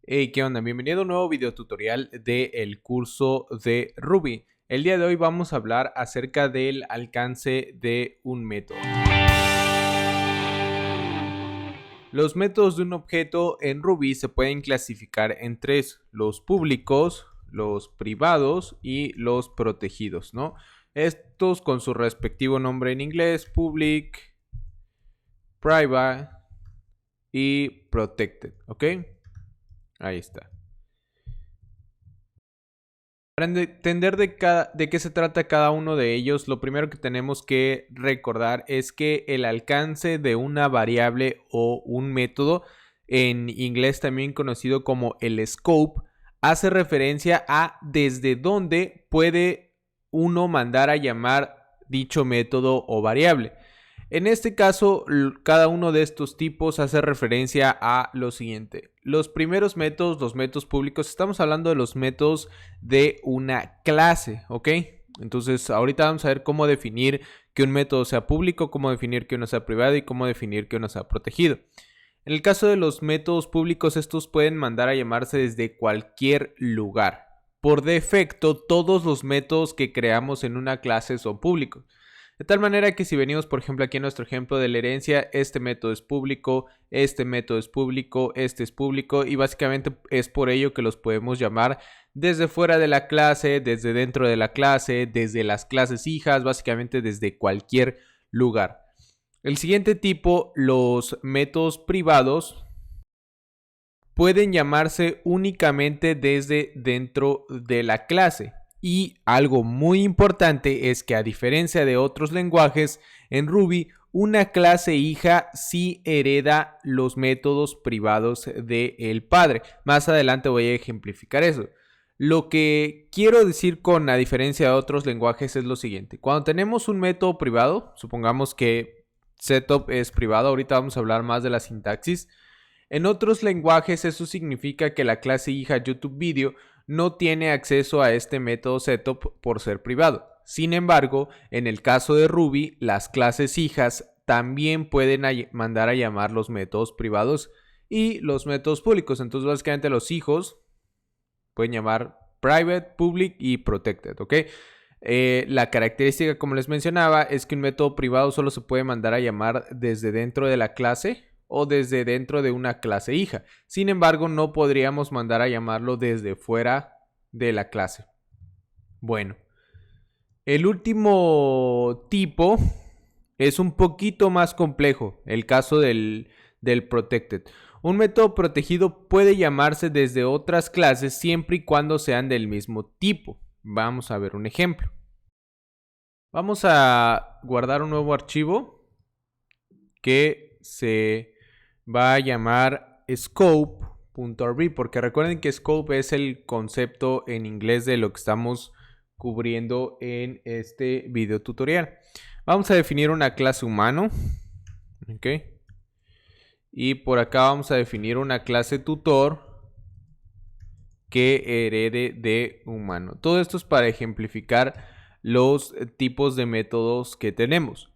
Hey, ¿qué onda? Bienvenido a un nuevo video tutorial del curso de Ruby. El día de hoy vamos a hablar acerca del alcance de un método. Los métodos de un objeto en Ruby se pueden clasificar en tres: los públicos, los privados y los protegidos, ¿no? Estos con su respectivo nombre en inglés: public, private y protected, ¿ok? Ahí está. Para entender de qué se trata cada uno de ellos, lo primero que tenemos que recordar es que el alcance de una variable o un método, en inglés también conocido como el scope, hace referencia a desde dónde puede uno mandar a llamar dicho método o variable. En este caso, cada uno de estos tipos hace referencia a lo siguiente. Los primeros métodos, los métodos públicos, estamos hablando de los métodos de una clase, ¿ok? Entonces, ahorita vamos a ver cómo definir que un método sea público, cómo definir que uno sea privado y cómo definir que uno sea protegido. En el caso de los métodos públicos, estos pueden mandar a llamarse desde cualquier lugar. Por defecto, todos los métodos que creamos en una clase son públicos. De tal manera que si venimos, por ejemplo, aquí en nuestro ejemplo de la herencia, este método es público, este método es público, este es público, y básicamente es por ello que los podemos llamar desde fuera de la clase, desde dentro de la clase, desde las clases hijas, básicamente desde cualquier lugar. El siguiente tipo, los métodos privados, pueden llamarse únicamente desde dentro de la clase. Y algo muy importante es que, a diferencia de otros lenguajes, en Ruby una clase hija sí hereda los métodos privados del padre. Más adelante voy a ejemplificar eso. Lo que quiero decir con a diferencia de otros lenguajes es lo siguiente. Cuando tenemos un método privado, supongamos que setup es privado, ahorita vamos a hablar más de la sintaxis. En otros lenguajes eso significa que la clase hija YouTube Video no tiene acceso a este método setup por ser privado. Sin embargo, en el caso de Ruby, las clases hijas también pueden mandar a llamar los métodos privados y los métodos públicos. Entonces, básicamente los hijos pueden llamar private, public y protected, ¿ok? La característica, como les mencionaba, es que un método privado solo se puede mandar a llamar desde dentro de la clase o desde dentro de una clase hija. Sin embargo, no podríamos mandar a llamarlo desde fuera de la clase. Bueno, el último tipo es un poquito más complejo, el caso del protected. Un método protegido puede llamarse desde otras clases siempre y cuando sean del mismo tipo. Vamos a ver un ejemplo. Vamos a guardar un nuevo archivo que se va a llamar scope.rb, porque recuerden que scope es el concepto en inglés de lo que estamos cubriendo en este video tutorial. Vamos a definir una clase humano, ¿ok? Y por acá vamos a definir una clase tutor que herede de humano. Todo esto es para ejemplificar los tipos de métodos que tenemos.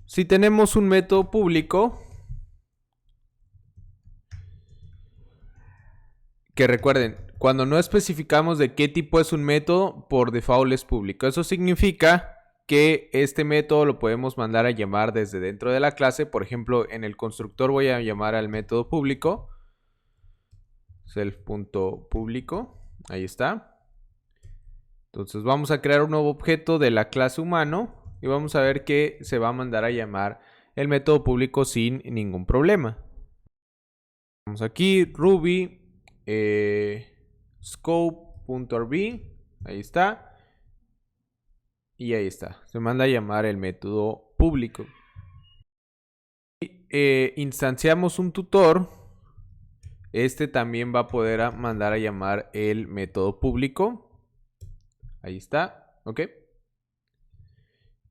Si tenemos un método público, que recuerden, cuando no especificamos de qué tipo es un método, por default es público. Eso significa que este método lo podemos mandar a llamar desde dentro de la clase. Por ejemplo, en el constructor voy a llamar al método público self.público. Ahí está. Entonces vamos a crear un nuevo objeto de la clase humano y vamos a ver que se va a mandar a llamar el método público sin ningún problema. Vamos aquí, Ruby scope.rb, ahí está. Y ahí está, se manda a llamar el método público. Y instanciamos un tutor. Este también va a poder mandar a llamar el método público. Ahí está, ok.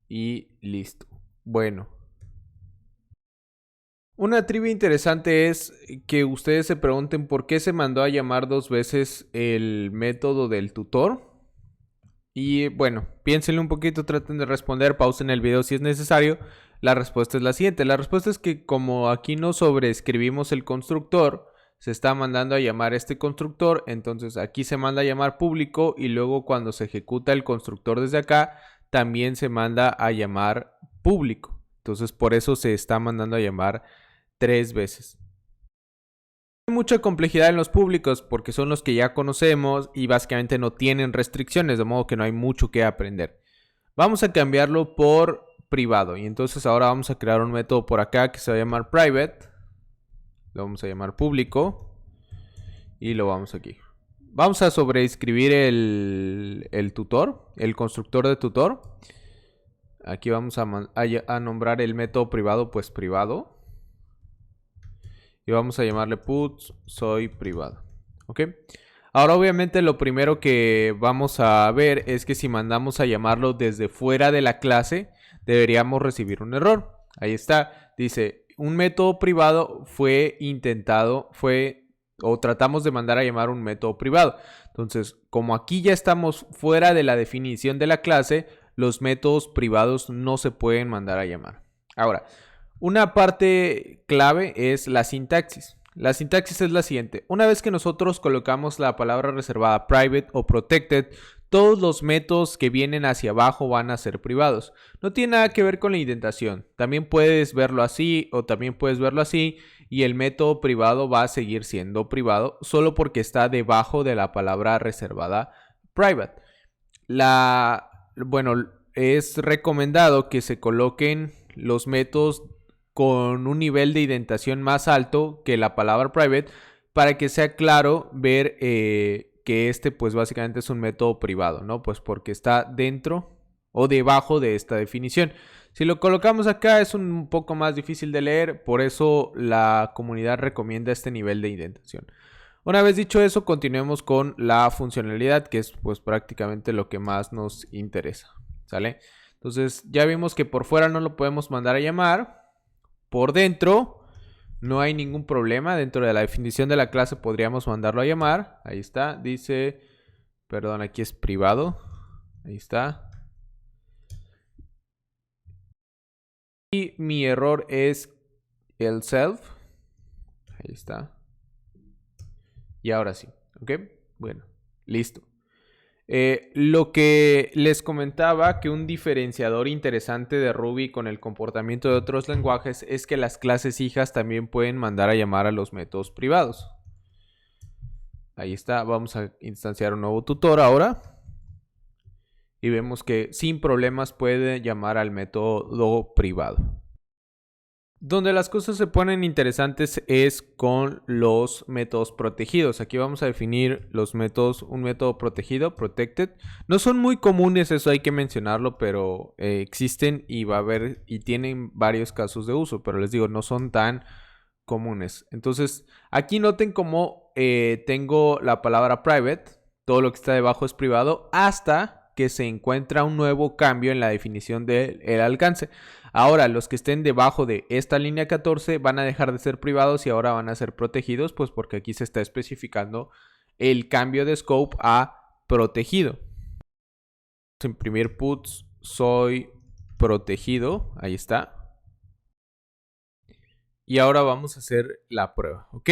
Y listo. Bueno. Una trivia interesante es que ustedes se pregunten por qué se mandó a llamar dos veces el método del tutor. Y bueno, piénsenle un poquito, traten de responder, pausen el video si es necesario. La respuesta es la siguiente. La respuesta es que como aquí no sobreescribimos el constructor, se está mandando a llamar este constructor. Entonces aquí se manda a llamar público y luego cuando se ejecuta el constructor desde acá, también se manda a llamar público. Entonces por eso se está mandando a llamar 3 veces. Hay mucha complejidad en los públicos porque son los que ya conocemos y básicamente no tienen restricciones, de modo que no hay mucho que aprender. Vamos a cambiarlo por privado y entonces ahora vamos a crear un método por acá que se va a llamar private. Lo vamos a llamar público y lo vamos aquí. Vamos a sobreescribir el tutor, el constructor de tutor. Aquí vamos a nombrar el método privado, pues privado. Y vamos a llamarle puts soy privado. ¿Ok? Ahora obviamente lo primero que vamos a ver es que si mandamos a llamarlo desde fuera de la clase, deberíamos recibir un error. Ahí está. Dice, un método privado o tratamos de mandar a llamar un método privado. Entonces, como aquí ya estamos fuera de la definición de la clase, los métodos privados no se pueden mandar a llamar. Ahora, una parte clave es la sintaxis. La sintaxis es la siguiente. Una vez que nosotros colocamos la palabra reservada private o protected, todos los métodos que vienen hacia abajo van a ser privados. No tiene nada que ver con la indentación. También puedes verlo así o también puedes verlo así y el método privado va a seguir siendo privado solo porque está debajo de la palabra reservada private. Bueno, es recomendado que se coloquen los métodos con un nivel de indentación más alto que la palabra private para que sea claro ver que este pues básicamente es un método privado, ¿no? Pues porque está dentro o debajo de esta definición. Si lo colocamos acá es un poco más difícil de leer, por eso la comunidad recomienda este nivel de indentación. Una vez dicho eso, continuemos con la funcionalidad, que es pues prácticamente lo que más nos interesa, ¿sale? Entonces ya vimos que por fuera no lo podemos mandar a llamar. Por dentro no hay ningún problema. Dentro de la definición de la clase podríamos mandarlo a llamar. Ahí está. Dice, perdón, aquí es privado. Ahí está. Y mi error es el self. Ahí está. Y ahora sí. ¿Ok? Bueno, listo. Lo que les comentaba, que un diferenciador interesante de Ruby con el comportamiento de otros lenguajes es que las clases hijas también pueden mandar a llamar a los métodos privados. Ahí está, vamos a instanciar un nuevo tutor ahora. Y vemos que sin problemas puede llamar al método privado. Donde las cosas se ponen interesantes es con los métodos protegidos. Aquí vamos a definir los métodos, un método protegido, protected. No son muy comunes, eso hay que mencionarlo, pero existen y va a haber y tienen varios casos de uso, pero les digo, no son tan comunes. Entonces, aquí noten cómo tengo la palabra private, todo lo que está debajo es privado, hasta que se encuentra un nuevo cambio en la definición del alcance. Ahora, los que estén debajo de esta línea 14 van a dejar de ser privados y ahora van a ser protegidos, pues porque aquí se está especificando el cambio de scope a protegido. Vamos a imprimir puts soy protegido, ahí está. Y ahora vamos a hacer la prueba, ¿ok?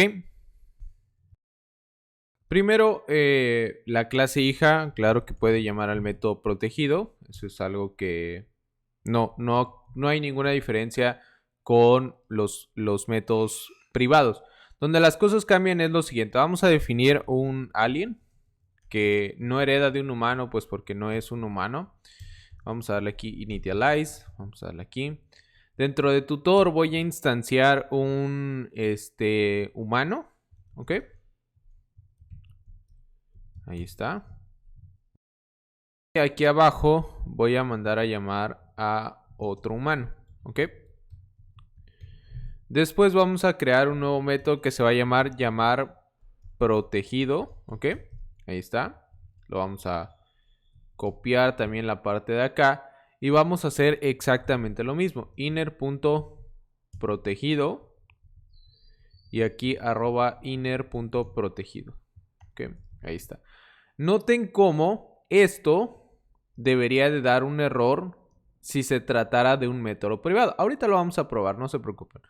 Primero, la clase hija, claro que puede llamar al método protegido. Eso es algo que no hay ninguna diferencia con los métodos privados. Donde las cosas cambian es lo siguiente. Vamos a definir un alien que no hereda de un humano, pues porque no es un humano. Vamos a darle aquí initialize. Vamos a darle aquí. Dentro de tutor voy a instanciar un humano. ¿Ok? Ahí está. Y aquí abajo voy a mandar a llamar a otro humano. ¿Ok? Después vamos a crear un nuevo método que se va a llamar protegido. ¿Ok? Ahí está. Lo vamos a copiar también la parte de acá. Y vamos a hacer exactamente lo mismo. Inner.protegido. Y aquí @inner.protegido. ¿Ok? Ahí está. Noten cómo esto debería de dar un error si se tratara de un método privado. Ahorita lo vamos a probar, no se preocupen.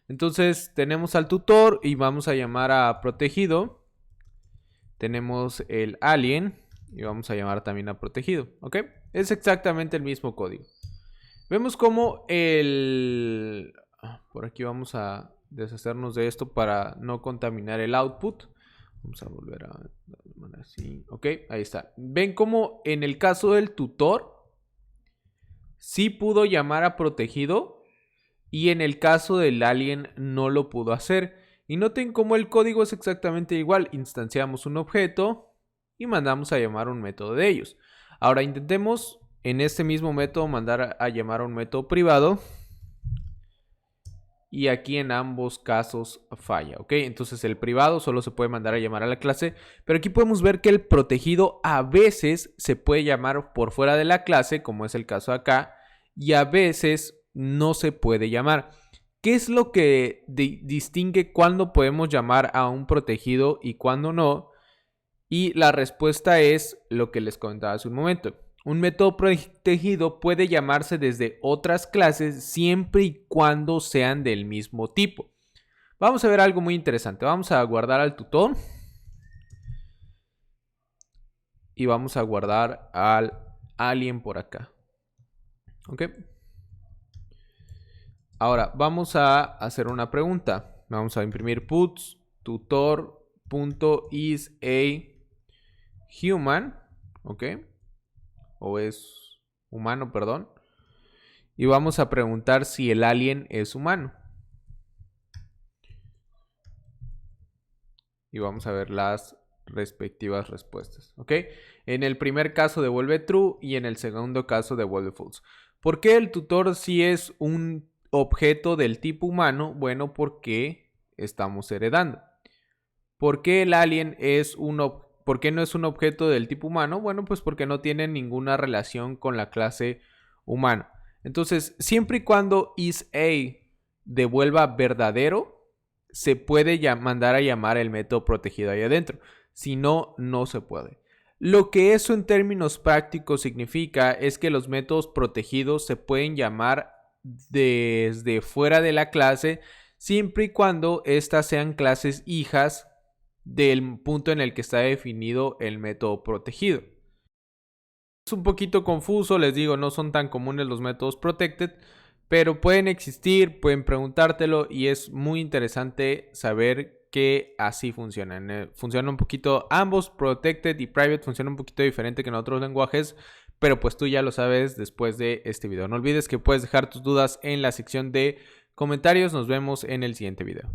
Entonces tenemos al tutor y vamos a llamar a protegido. Tenemos el alien y vamos a llamar también a protegido, ¿ok? Es exactamente el mismo código. Vemos como por aquí vamos a deshacernos de esto para no contaminar el output. Vamos a volver a así, ok, ahí está. Ven como en el caso del tutor sí pudo llamar a protegido y en el caso del alien no lo pudo hacer. Y noten cómo el código es exactamente igual. Instanciamos un objeto y mandamos a llamar un método de ellos. Ahora intentemos en este mismo método mandar a llamar a un método privado. Y aquí en ambos casos falla, ¿ok? Entonces el privado solo se puede mandar a llamar a la clase, pero aquí podemos ver que el protegido a veces se puede llamar por fuera de la clase, como es el caso acá, y a veces no se puede llamar. ¿Qué es lo que distingue cuándo podemos llamar a un protegido y cuándo no? Y la respuesta es lo que les comentaba hace un momento. Un método protegido puede llamarse desde otras clases siempre y cuando sean del mismo tipo. Vamos a ver algo muy interesante. Vamos a guardar al tutor. Y vamos a guardar al alien por acá. ¿Ok? Ahora, vamos a hacer una pregunta. Vamos a imprimir puts tutor.isAhuman. ¿Ok? O es humano, perdón. Y vamos a preguntar si el alien es humano. Y vamos a ver las respectivas respuestas, ¿ok? En el primer caso devuelve true y en el segundo caso devuelve false. ¿Por qué el tutor sí es un objeto del tipo humano? Bueno, porque estamos heredando. ¿Por qué el alien es ¿por qué no es un objeto del tipo humano? Bueno, pues porque no tiene ninguna relación con la clase humano. Entonces, siempre y cuando isA devuelva verdadero, se puede mandar a llamar el método protegido ahí adentro. Si no, no se puede. Lo que eso en términos prácticos significa es que los métodos protegidos se pueden llamar desde fuera de la clase siempre y cuando estas sean clases hijas del punto en el que está definido el método protegido. Es un poquito confuso, les digo, no son tan comunes los métodos protected, pero pueden existir, pueden preguntártelo y es muy interesante saber que así funcionan. Funcionan un poquito, ambos protected y private funcionan un poquito diferente que en otros lenguajes, pero pues tú ya lo sabes después de este video. No olvides que puedes dejar tus dudas en la sección de comentarios. Nos vemos en el siguiente video.